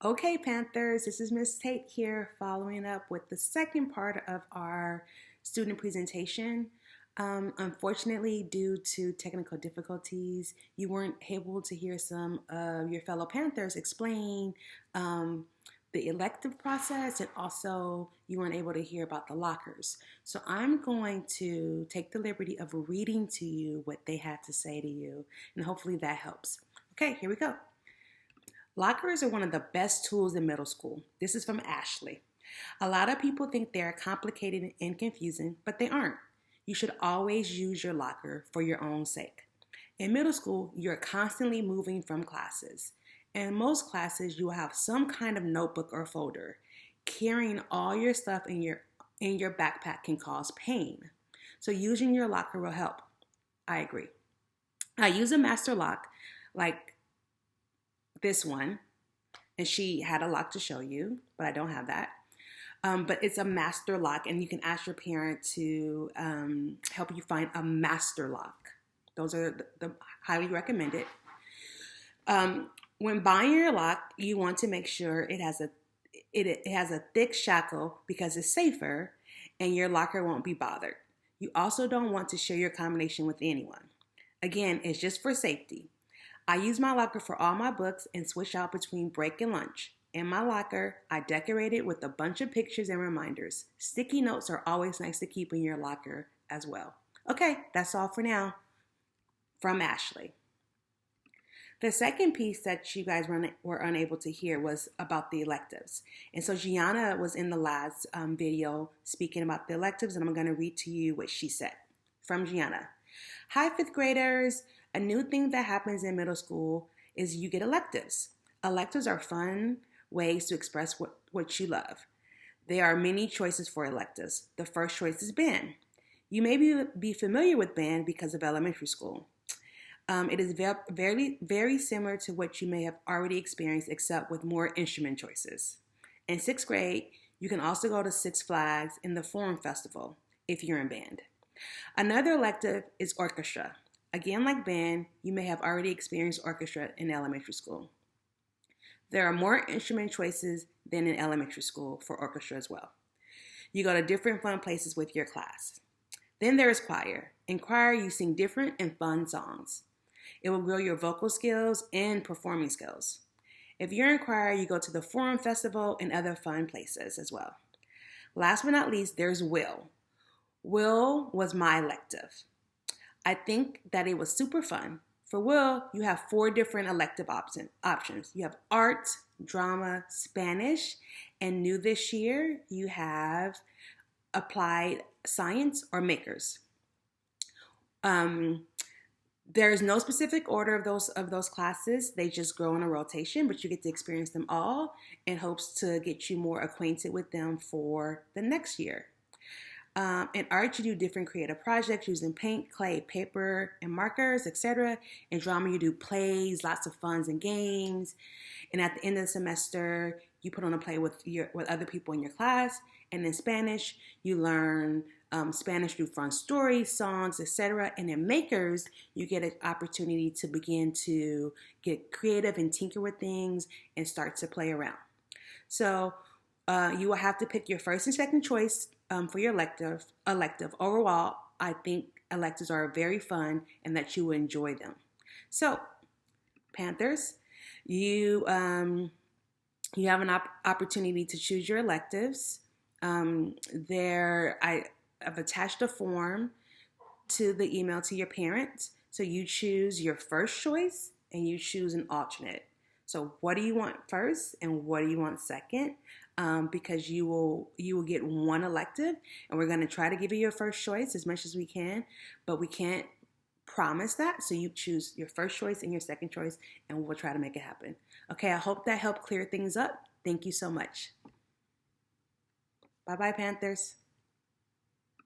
Okay, Panthers, this is Miss Tate here, following up with the second part of our student presentation. Unfortunately, due to technical difficulties, you weren't able to hear some of your fellow Panthers explain the elective process, and also you weren't able to hear about the lockers. So I'm going to take the liberty of reading to you what they had to say to you, and hopefully that helps. Okay, here we go. Lockers are one of the best tools in middle school. This is from Ashley. A lot of people think they are complicated and confusing, but they aren't. You should always use your locker for your own sake. In middle school, you're constantly moving from classes. In most classes, you will have some kind of notebook or folder. Carrying all your stuff in your backpack can cause pain. So using your locker will help. I agree. I use a master lock like this one, and she had a lock to show you, but I don't have that. But it's a master lock, and you can ask your parent to help you find a master lock. Those are the highly recommended. When buying your lock, you want to make sure it has a thick shackle because it's safer, and your locker won't be bothered. You also don't want to share your combination with anyone. Again, it's just for safety. I use my locker for all my books and switch out between break and lunch. In my locker, I decorate it with a bunch of pictures and reminders. Sticky notes are always nice to keep in your locker as well. Okay, that's all for now from Ashley. The second piece that you guys were unable to hear was about the electives. And so Gianna was in the last video speaking about the electives, and I'm going to read to you what she said from Gianna. Hi, fifth graders. A new thing that happens in middle school is you get electives. Electives are fun ways to express what you love. There are many choices for electives. The first choice is band. You may be familiar with band because of elementary school. It is very similar to what you may have already experienced, except with more instrument choices. In sixth grade, you can also go to Six Flags in the Forum Festival if you're in band. Another elective is orchestra. Again, like band, you may have already experienced orchestra in elementary school. There are more instrument choices than in elementary school for orchestra as well. You go to different fun places with your class. Then there is choir. In choir, you sing different and fun songs. It will grow your vocal skills and performing skills. If you're in choir, you go to the Forum Festival and other fun places as well. Last but not least, there's Will. Will was my elective. I think that it was super fun. For Will, you have 4 different elective options. You have art, drama, Spanish, and new this year, you have applied science or makers. There is no specific order of those classes. They just grow in a rotation, but you get to experience them all in hopes to get you more acquainted with them for the next year. In art, you do different creative projects using paint, clay, paper, and markers, etc. In drama, you do plays, lots of funs and games. And at the end of the semester, you put on a play with other people in your class. And in Spanish, you learn Spanish through fun stories, songs, etc. And in makers, you get an opportunity to begin to get creative and tinker with things and start to play around. So you will have to pick your first and second choice for your elective. Overall, I think electives are very fun and that you will enjoy them. So, Panthers, you have an opportunity to choose your electives. I've attached a form to the email to your parents. So you choose your first choice and you choose an alternate. So what do you want first and what do you want second? Because you will get one elective, and we're going to try to give you your first choice as much as we can, but we can't promise that. So you choose your first choice and your second choice, and we'll try to make it happen. Okay, I hope that helped clear things up. Thank you so much. Bye-bye, Panthers.